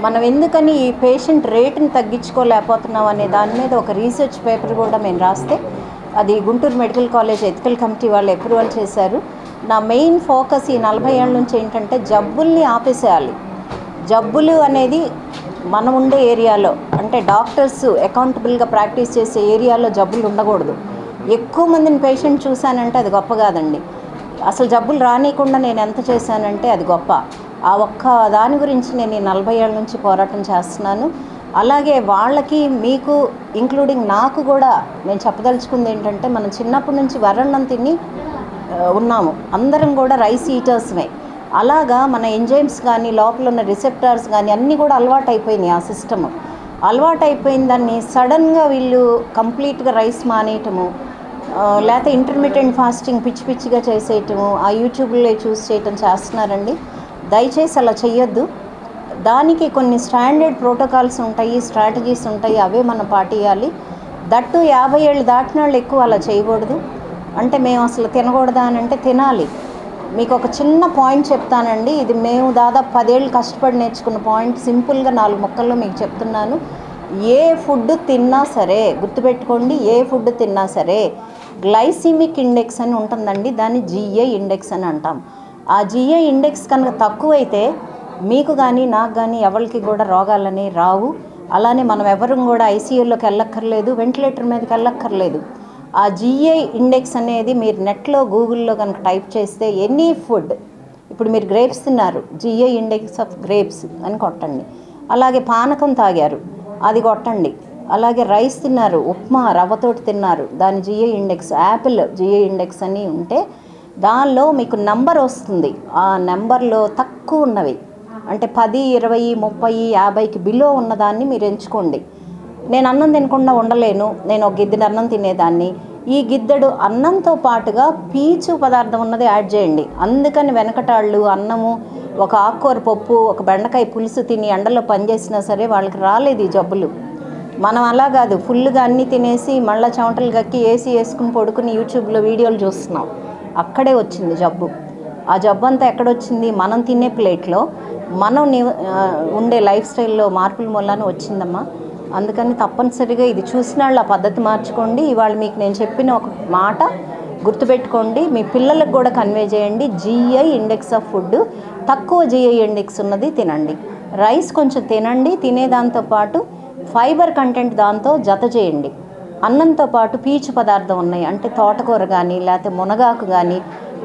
మనం ఎందుకని ఈ పేషెంట్ రేటుని తగ్గించుకోలేకపోతున్నాం అనే దాని మీద ఒక రీసెర్చ్ పేపర్ కూడా మేము రాస్తే అది Guntur medical college ethical committee వాళ్ళు అప్రూవల్ చేశారు. నా మెయిన్ ఫోకస్ ఈ 40 ఏళ్ళ నుంచి ఏంటంటే జబ్బుల్ని ఆపేసేయాలి. జబ్బులు అనేది మనం ఉండే ఏరియాలో, అంటే డాక్టర్స్ అకౌంటబుల్గా ప్రాక్టీస్ చేసే ఏరియాలో జబ్బులు ఉండకూడదు. ఎక్కువ మందిని పేషెంట్ చూశానంటే అది గొప్ప కాదండి. అసలు జబ్బులు రానియకుండా నేను ఎంత చేశానంటే అది గొప్ప. ఆ ఒక్క దాని గురించి నేను ఈ 40 ఏళ్ళ నుంచి పోరాటం చేస్తున్నాను. అలాగే వాళ్ళకి, మీకు ఇంక్లూడింగ్ నాకు కూడా నేను చెప్పదలుచుకుంది ఏంటంటే, మనం చిన్నప్పటి నుంచి వరన్నం తిని ఉన్నాము, అందరం కూడా రైస్ ఈటర్స్మే. అలాగా మన ఎంజైమ్స్ కానీ లోపల ఉన్న రిసెప్టార్స్ కానీ అన్నీ కూడా అలవాటు అయిపోయినాయి. ఆ సిస్టమ్ అలవాటు అయిపోయిన దాన్ని సడన్గా వీళ్ళు కంప్లీట్గా రైస్ మానేయటము, లేకపోతే ఇంటర్మీడియట్ ఫాస్టింగ్ పిచ్చి పిచ్చిగా చేసేయటము, ఆ యూట్యూబ్లో చూసి చేయటం చేస్తున్నారండి. దయచేసి అలా చెయ్యొద్దు. దానికి కొన్ని స్టాండర్డ్ ప్రోటోకాల్స్ ఉంటాయి, స్ట్రాటజీస్ ఉంటాయి, అవే మనం పాటించాలి. దట్టు 50 ఏళ్ళు దాటిన వాళ్ళు ఎక్కువ అలా చేయకూడదు. అంటే మేము అసలు తినకూడదా అని అంటే తినాలి. మీకు ఒక చిన్న పాయింట్ చెప్తానండి, ఇది మేము దాదాపు 10 ఏళ్ళు కష్టపడి నేర్చుకున్న పాయింట్. సింపుల్గా 4 ముక్కల్లో మీకు చెప్తున్నాను. ఏ ఫుడ్ తిన్నా సరే గుర్తుపెట్టుకోండి, ఏ ఫుడ్ తిన్నా సరే గ్లైసిమిక్ ఇండెక్స్ అని ఉంటుందండి, దాన్ని GI ఇండెక్స్ అని అంటాం. ఆ GI ఇండెక్స్ కనుక తక్కువైతే మీకు కానీ నాకు కానీ ఎవరికి కూడా రోగాలని రావు. అలానే మనం ఎవరు కూడా ICUలోకి వెళ్ళక్కర్లేదు, వెంటిలేటర్ మీదకి వెళ్ళక్కర్లేదు. ఆ GI ఇండెక్స్ అనేది మీరు నెట్లో గూగుల్లో కనుక టైప్ చేస్తే ఎనీ ఫుడ్, ఇప్పుడు మీరు గ్రేప్స్ తిన్నారు, GI ఇండెక్స్ ఆఫ్ గ్రేప్స్ అని కొట్టండి. అలాగే పానకం తాగారు, అది కొట్టండి. అలాగే రైస్ తిన్నారు, ఉప్మా రవ్వతోటి తిన్నారు, దాని GI index, Apple GI index అని ఉంటే దానిలో మీకు నెంబర్ వస్తుంది. ఆ నెంబర్లో తక్కువ ఉన్నవి, అంటే 10, 20, 30, 50కి బిలో ఉన్నదాన్ని మీరు ఎంచుకోండి. నేను అన్నం తినకుండా ఉండలేను, నేను ఒక గిద్దెడు అన్నం తినేదాన్ని, ఈ గిద్దెడు అన్నంతో పాటుగా పీచు పదార్థం ఉన్నది యాడ్ చేయండి. అందుకని వెనకటాళ్ళు అన్నము, ఒక ఆకుకూర పప్పు, ఒక బెండకాయ పులుసు తిని ఎండలో పనిచేసినా సరే వాళ్ళకి రాలేదు ఈ జబ్బులు. మనం అలా కాదు, ఫుల్గా అన్నీ తినేసి మళ్ళీ చెమటలు కక్కి ఏసీ వేసుకుని పడుకుని యూట్యూబ్లో వీడియోలు చూస్తున్నాం. అక్కడే వచ్చింది జబ్బు. ఆ జబ్బు అంతా ఎక్కడొచ్చింది? మనం తినే ప్లేట్లో, మనం ఉండే లైఫ్ స్టైల్లో మార్పుల మూలాన వచ్చిందమ్మా. అందుకని తప్పనిసరిగా ఇది చూసిన వాళ్ళు ఆ పద్ధతి మార్చుకోండి. ఇవాళ మీకు నేను చెప్పిన ఒక మాట గుర్తుపెట్టుకోండి, మీ పిల్లలకు కూడా కన్వే చేయండి. GI ఇండెక్స్ ఆఫ్ ఫుడ్, తక్కువ GI ఇండెక్స్ ఉన్నది తినండి. రైస్ కొంచెం తినండి, తినేదాంతో పాటు ఫైబర్ కంటెంట్ దాంతో జత చేయండి. అన్నంతో పాటు పీచు పదార్థం ఉన్నాయి, అంటే తోటకూర కానీ లేకపోతే మునగాకు కానీ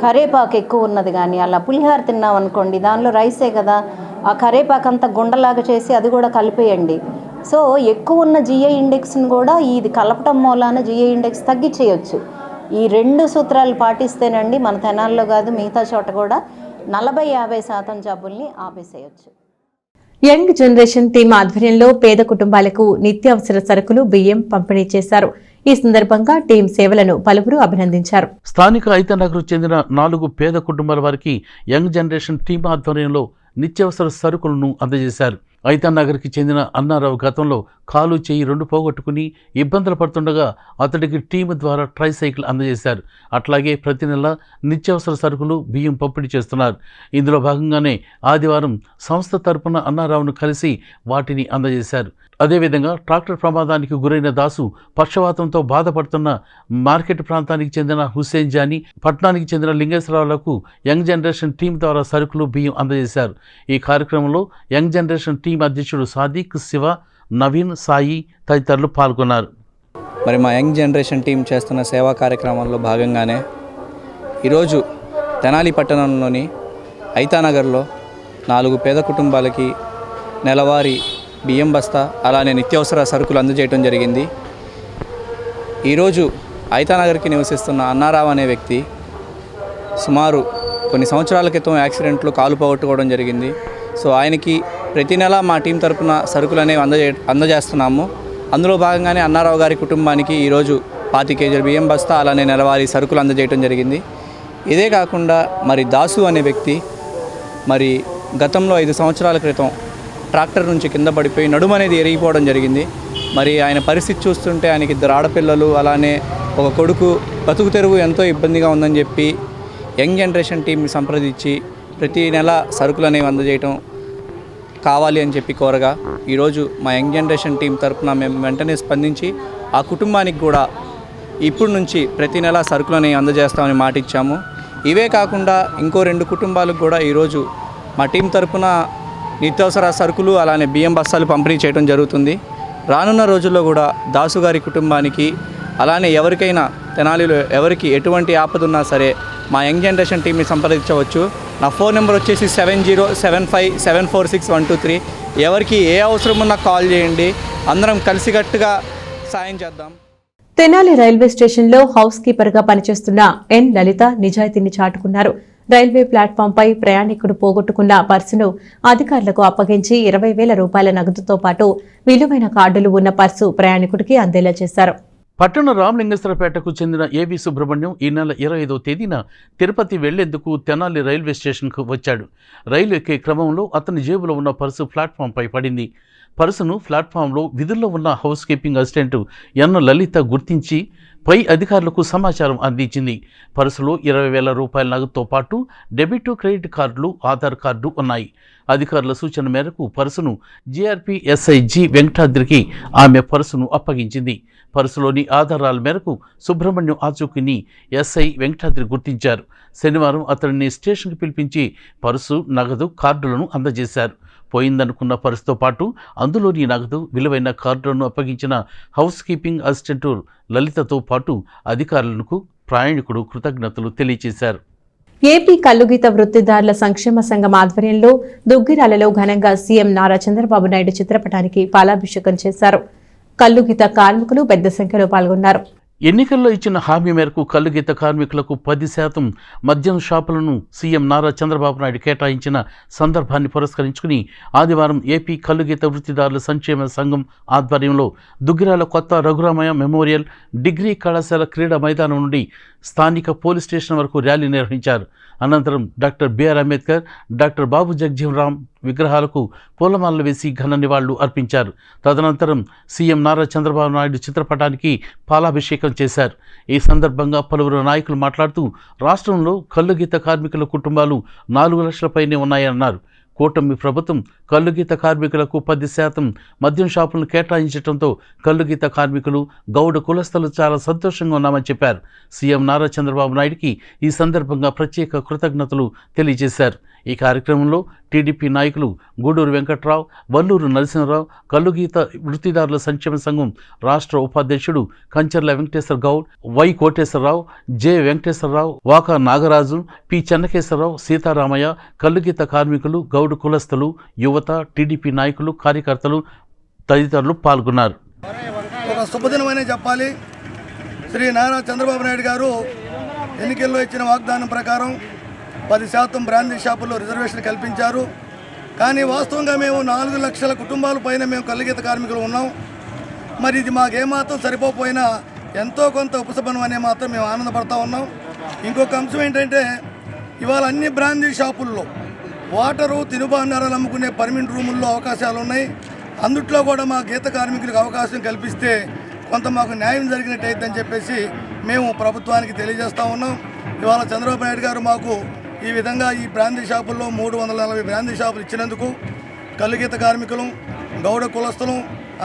కరేపాకు ఎక్కువ ఉన్నది కానీ, అలా పులిహార తిన్నాం అనుకోండి దానిలో రైసే కదా, ఆ కరేపాకు అంతా గుండలాగా చేసి అది కూడా కలిపేయండి. సో ఎక్కువ ఉన్న జిఐ ఇండెక్స్ని కూడా ఇది కలపటం మూలాన జిఐ ఇండెక్స్ తగ్గించేయచ్చు. ఈ 2 సూత్రాలు పాటిస్తేనండి మన తెనాల్లో కాదు మిగతా చోట కూడా 40-50% జబ్బుల్ని ఆపేసేయచ్చు. యంగ్ జనరేషన్ టీం ఆధ్వర్యంలో పేద కుటుంబాలకు నిత్యావసర సరుకులు, బియ్యం పంపిణీ చేశారు. ఈ సందర్భంగా టీం సేవలను పలువురు అభినందించారు. స్థానిక ఐతనగర్కు చెందిన 4 పేద కుటుంబాల వారికి యంగ్ జనరేషన్ టీం ఆధ్వర్యంలో నిత్యావసర సరుకులను అందజేశారు. ఐతనగర్కి చెందిన అన్నారావు గతంలో కాలు చేయి 2 పోగొట్టుకుని ఇబ్బందులు పడుతుండగా అతడికి టీం ద్వారా ట్రైసైకిల్ అందజేశారు. అట్లాగే ప్రతి నెల నిత్యావసర సరుకులు, బియ్యం పంపిణీ చేస్తున్నారు. ఇందులో భాగంగానే ఆదివారం సంస్థ తరపున అన్నారావును కలిసి వాటిని అందజేశారు. అదేవిధంగా ట్రాక్టర్ ప్రమాదానికి గురైన దాసు పక్షవాతంతో బాధపడుతున్న మార్కెట్ ప్రాంతానికి చెందిన హుస్సేన్ జానీ, పట్నానికి చెందిన లింగేశ్వరరావులకు యంగ్ జనరేషన్ టీం ద్వారా సరుకులు, బియ్యం అందజేశారు. ఈ కార్యక్రమంలో యంగ్ జనరేషన్ టీం అధ్యక్షుడు సాదిక్, శివ, నవీన్, సాయి తదితరులు పాల్గొన్నారు. మరి మా యంగ్ జనరేషన్ టీం చేస్తున్న సేవా కార్యక్రమాల్లో భాగంగానే ఈరోజు తెనాలి పట్టణంలోని ఐతానగర్లో 4 పేద కుటుంబాలకి నెలవారీ బియ్యం బస్తా అలానే నిత్యావసర సరుకులు అందజేయడం జరిగింది. ఈరోజు ఐతానగర్కి నివసిస్తున్న అన్నారావు అనే వ్యక్తి సుమారు కొన్ని సంవత్సరాల క్రితం యాక్సిడెంట్లో కాలు పోగొట్టుకోవడం జరిగింది. సో ఆయనకి ప్రతి నెల మా టీం తరపున సరుకులు అనేవి అందజేస్తున్నాము. అందులో భాగంగానే అన్నారావు గారి కుటుంబానికి ఈరోజు 25 కేజీల బియ్యం బస్తా అలానే నెలవారీ సరుకులు అందజేయడం జరిగింది. ఇదే కాకుండా మరి దాసు అనే వ్యక్తి మరి గతంలో 5 సంవత్సరాల క్రితం ట్రాక్టర్ నుంచి కింద పడిపోయి నడుము అనేది ఎరిగిపోవడం జరిగింది. మరి ఆయన పరిస్థితి చూస్తుంటే ఆయనకి 2 ఆడపిల్లలు అలానే ఒక కొడుకు, బతుకు తెరువు ఎంతో ఇబ్బందిగా ఉందని చెప్పి యంగ్ జనరేషన్ టీంని సంప్రదించి ప్రతి నెల సరుకులు అనేవి అందజేయటం కావాలి అని చెప్పి కోరగా ఈరోజు మా యంగ్ జనరేషన్ టీం తరఫున మేము వెంటనే స్పందించి ఆ కుటుంబానికి కూడా ఇప్పుడు నుంచి ప్రతి నెల సరుకులు అనేవి అందజేస్తామని మాట ఇచ్చాము. ఇవే కాకుండా ఇంకో 2 కుటుంబాలకు కూడా ఈరోజు మా టీం తరఫున నిత్యావసర సరుకులు అలానే బియ్యం బస్తాలు పంపిణీ చేయడం జరుగుతుంది. రానున్న రోజుల్లో కూడా దాసు గారి కుటుంబానికి అలానే ఎవరికైనా తెనాలిలో ఎవరికి ఎటువంటి ఆపద ఉన్నా సరే మా యంగ్ జనరేషన్ టీంని సంప్రదించవచ్చు. నా ఫోన్ నెంబర్ వచ్చేసి 7075746123. ఎవరికి ఏ అవసరం ఉన్నా కాల్ చేయండి, అందరం కలిసికట్టుగా సాయం చేద్దాం. తెనాలి రైల్వే స్టేషన్లో హౌస్ కీపర్గా పనిచేస్తున్న ఎన్ లలిత నిజాయితీని చాటుకున్నారు. రైల్వే ప్లాట్ఫాంపై ప్రయాణికుడు పోగొట్టుకున్న పర్సును అధికారులకు అప్పగించి 20,000 రూపాయల నగదుతో పాటు విలువైన కార్డులు ఉన్న పర్సు ప్రయాణికుడికి అందేలా చేశారు. పట్టణ రామలింగేశ్వరపేటకు చెందిన ఏవి సుబ్రహ్మణ్యం ఈ నెల 25వ తేదీన తిరుపతి వెళ్లేందుకు తెనాలి రైల్వే స్టేషన్కు వచ్చాడు. రైలు ఎక్కే క్రమంలో అతని జేబులో ఉన్న పర్సు ప్లాట్ఫాంపై పడింది. పర్సును ప్లాట్ఫామ్లో విధుల్లో ఉన్న హౌస్ కీపింగ్ అసిస్టెంట్ ఎన్ లలిత గుర్తించి పై అధికారులకు సమాచారం అందించింది. పర్సులో 20,000 రూపాయల నగదుతో పాటు డెబిట్, క్రెడిట్ కార్డులు, ఆధార్ కార్డు ఉన్నాయి. అధికారుల సూచన మేరకు పర్సును జీఆర్పీ ఎస్ఐ జి వెంకటాద్రికి ఆమె పర్సును అప్పగించింది. పర్సులోని ఆధారాల మేరకు సుబ్రహ్మణ్యం ఆచూకీని ఎస్ఐ వెంకటాద్రి గుర్తించారు. శనివారం అతడిని స్టేషన్కి పిలిపించి పర్సు, నగదు, కార్డులను అందజేశారు. పోయిందనుకున్న పర్సుతో పాటు అందులోని నగదు, విలువైన కార్డులను అప్పగించిన హౌస్ కీపింగ్ అసిస్టెంట్ లలితతో పాటు అధికారులకు ప్రయాణికుడు కృతజ్ఞతలు తెలియజేశారు. ఏపీ కల్లుగీత వృత్తిదారుల సంక్షేమ సంఘం ఆధ్వర్యంలో దుగ్గిరాలలో ఘనంగా సీఎం నారా చంద్రబాబు నాయుడు చిత్రపటానికి పాలాభిషేకం చేశారు. కల్లుగీత కార్మికులు పెద్ద సంఖ్యలో పాల్గొన్నారు. ఎన్నికల్లో ఇచ్చిన హామీ మేరకు కల్లుగీత కార్మికులకు 10% మద్యం షాపులను సీఎం నారా చంద్రబాబు నాయుడు కేటాయించిన సందర్భాన్ని పురస్కరించుకుని ఆదివారం ఏపీ కల్లుగీత వృత్తిదారుల సంక్షేమ సంఘం ఆధ్వర్యంలో దుగ్గిరాల కొత్త రఘురామయ్య మెమోరియల్ డిగ్రీ కళాశాల క్రీడా మైదానం నుండి స్థానిక పోలీస్ స్టేషన్ వరకు ర్యాలీ నిర్వహించారు. అనంతరం డాక్టర్ బిఆర్ అంబేద్కర్, డాక్టర్ బాబు జగజీవన్ విగ్రహాలకు పూలమాలలు వేసి ఘన నివాళులు అర్పించారు. తదనంతరం సీఎం నారా చంద్రబాబు నాయుడు చిత్రపటానికి పాలాభిషేకం చేశారు. ఈ సందర్భంగా పలువురు నాయకులు మాట్లాడుతూ రాష్ట్రంలో కల్లుగీత కార్మికుల కుటుంబాలు 4 లక్షల పైనే ఉన్నాయన్నారు. కూటమి ప్రభుత్వం కల్లుగీత కార్మికులకు 10% మద్యం షాపులను కేటాయించడంతో కల్లుగీత కార్మికులు గౌడ కులస్తులు చాలా సంతోషంగా ఉన్నామని చెప్పారు. సీఎం నారా చంద్రబాబు నాయుడికి ఈ సందర్భంగా ప్రత్యేక కృతజ్ఞతలు తెలియజేశారు. ఈ కార్యక్రమంలో టీడీపీ నాయకులు గూడూరు వెంకట్రావు, వల్లూరు నరసింహరావు, కల్లుగీత వృత్తిదారుల సంక్షేమ సంఘం రాష్ట్ర ఉపాధ్యక్షుడు Kancharla Venkateswara Goud, Y Koteswararao, J Venkateswararao, Vaka Nagaraju, P Chennakeswararao, Sitaramaiah, కల్లుగీత కార్మికులు, గౌడు కులస్తులు, యువత, టీడీపీ నాయకులు, కార్యకర్తలు తదితరులు పాల్గొన్నారు. ఒక శుభదినమనే చెప్పాలి. శ్రీ నారా చంద్రబాబు నాయుడు గారు ఎన్నికల్లో ఇచ్చిన వాగ్దానం ప్రకారం 10% బ్రాందీ షాపుల్లో రిజర్వేషన్ కల్పించారు. కానీ వాస్తవంగా మేము 4 లక్షల కుటుంబాల పైన మేము కల్లుగీత కార్మికులు ఉన్నాం. మరి ఇది మాకేమాత్రం సరిపోకపోయినా ఎంతో కొంత ఉపశమనం అనే మాత్రం మేము ఆనందపడతా ఉన్నాం. ఇంకొక అంశం ఏంటంటే ఇవాళ అన్ని బ్రాందీ షాపుల్లో వాటరు, తినుబండారాలు అమ్ముకునే పర్మిట్ రూముల్లో అవకాశాలు ఉన్నాయి. అందుట్లో కూడా మా గీత కార్మికులకు అవకాశం కల్పిస్తే కొంత మాకు న్యాయం జరిగినట్టయిద్దని చెప్పేసి మేము ప్రభుత్వానికి తెలియజేస్తూ ఉన్నాం. ఇవాళ చంద్రబాబు నాయుడు గారు మాకు ఈ విధంగా ఈ బ్రాందీ షాపుల్లో 340 బ్రాందీ షాపులు ఇచ్చినందుకు కల్లుగీత కార్మికులు, గౌడ కులస్తులు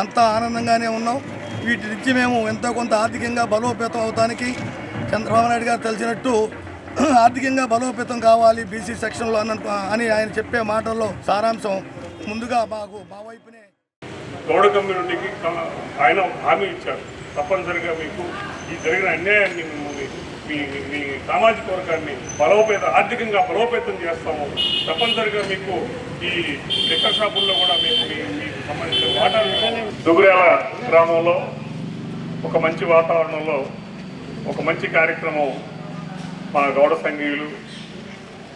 అంతా ఆనందంగానే ఉన్నాం. వీటి నుంచి మేము ఎంతో కొంత ఆర్థికంగా బలోపేతం అవడానికి చంద్రబాబు నాయుడు గారు తెలిసినట్టు ఆర్థికంగా బలోపేతం కావాలి బీసీ సెక్షన్లో అని ఆయన చెప్పే మాటల్లో సారాంశం ముందుగా మాకు మా వైపునే గౌడ కమ్యూనిటీకి ఆయన హామీ ఇచ్చారు. తప్పనిసరిగా మీకు ఈ జరిగిన అన్యాయాన్ని మీ సామాజిక వర్గాన్ని ఆర్థికంగా బలోపేతం చేస్తాము. తప్పనిసరిగా మీకు ఈ లిక్కర్ షాపుల్లో కూడా మీకు సంబంధించిన వాటాలు దుగుర్యాల గ్రామంలో ఒక మంచి వాతావరణంలో ఒక మంచి కార్యక్రమం మా గౌడ సంఘీయులు,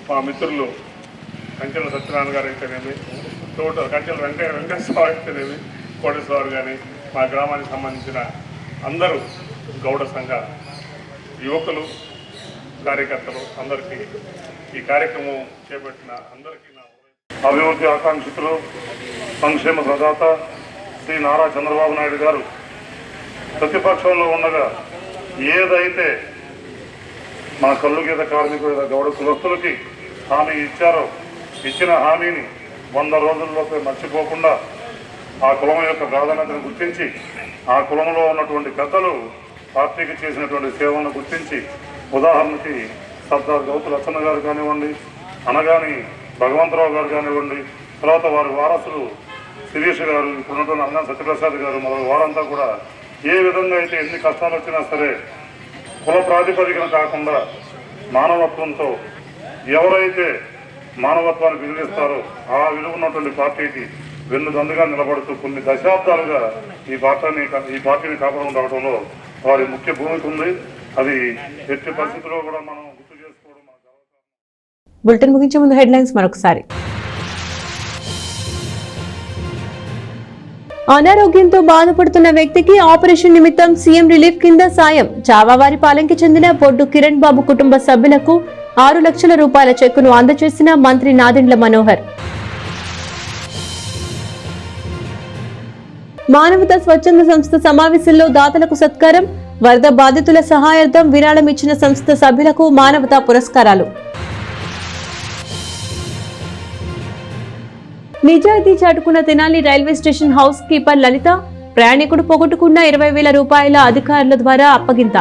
మా మిత్రులు కంచెల సత్యనారాయణ గారు అయితేనేమి, కంచెల వెంకటేశ్వర అయితేనేమి, కోటేశ్వర కానీ మా గ్రామానికి సంబంధించిన అందరూ గౌడ సంఘ యువకులు, కార్యకర్తలు అందరికీ ఈ కార్యక్రమం చేపట్టిన అందరికీ నా అభివృద్ధి ఆకాంక్షితులు, సంక్షేమ ప్రదాత శ్రీ నారా చంద్రబాబు నాయుడు గారు ప్రతిపక్షంలో ఉండగా ఏదైతే మా కల్లుగీత కార్మికుల గౌడ కులస్తులకి హామీ ఇచ్చారో ఇచ్చిన హామీని 100 రోజుల్లోపే మర్చిపోకుండా ఆ కులం యొక్క ప్రాధాన్యతను గుర్తించి ఆ కులంలో ఉన్నటువంటి పెద్దలు పార్టీకి చేసినటువంటి సేవలను గుర్తించి ఉదాహరణకి సర్దార్ గౌతు లచ్చన్న గారు కానివ్వండి, అనగాని భగవంతరావు గారు కానివ్వండి, తర్వాత వారి వారసులు శిరీష్ గారు, ఇప్పుడున్నటువంటి అన్నా సత్యప్రసాద్ గారు మొదలు వారంతా కూడా ఏ విధంగా అయితే ఎన్ని కష్టాలు వచ్చినా సరే కుల ప్రాతిపదికన కాకుండా మానవత్వంతో ఎవరైతే మానవత్వాన్ని విలువిస్తారో ఆ విలువ ఉన్నటువంటి పార్టీకి వెన్నుదండుగా నిలబడుతూ కొన్ని దశాబ్దాలుగా ఈ పార్టీని కాపాడడం రావడంలో వారి ముఖ్య భూమిక ఉంది. అది ఎట్టి పరిస్థితుల్లో కూడా మనం గుర్తు చేసుకోవడం. బులెటిన్ ముగించే ముందు హెడ్లైన్స్ మరొకసారి. అనారోగ్యంతో బాధపడుతున్న వ్యక్తికి ఆపరేషన్ నిమిత్తం సీఎం రిలీఫ్ కింద సాయం. చావావారిపాలెంకి చెందిన బొడ్డు కిరణ్ బాబు కుటుంబ సభ్యులకు 6 లక్షల రూపాయల చెక్కును అందజేసిన మంత్రి నాదెండ్ల మనోహర్. మానవతా స్వచ్ఛంద సంస్థ సమావేశంలో దాతలకు సత్కారం. వరద బాధితుల సహాయార్థం విరాళం ఇచ్చిన సంస్థ సభ్యులకు మానవతా పురస్కారాలు. నిజాయితీ చాటుకున్న Tenali railway station house keeper Lalitha. ప్రయాణికుడు పోగొట్టుకున్న 20,000 రూపాయల అధికారుల ద్వారా అప్పగింత.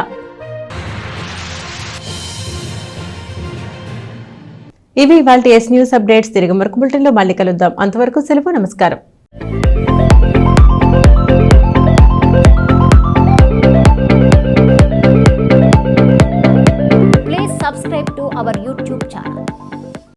ఇవి ఇవాల్టి ఎస్ న్యూస్ అప్డేట్స్. తిరిగి మరొక బులెటిన్ లో మళ్ళీ కలుద్దాం. అంతవరకు సెలవు. నమస్కారం. Please subscribe to our YouTube channel.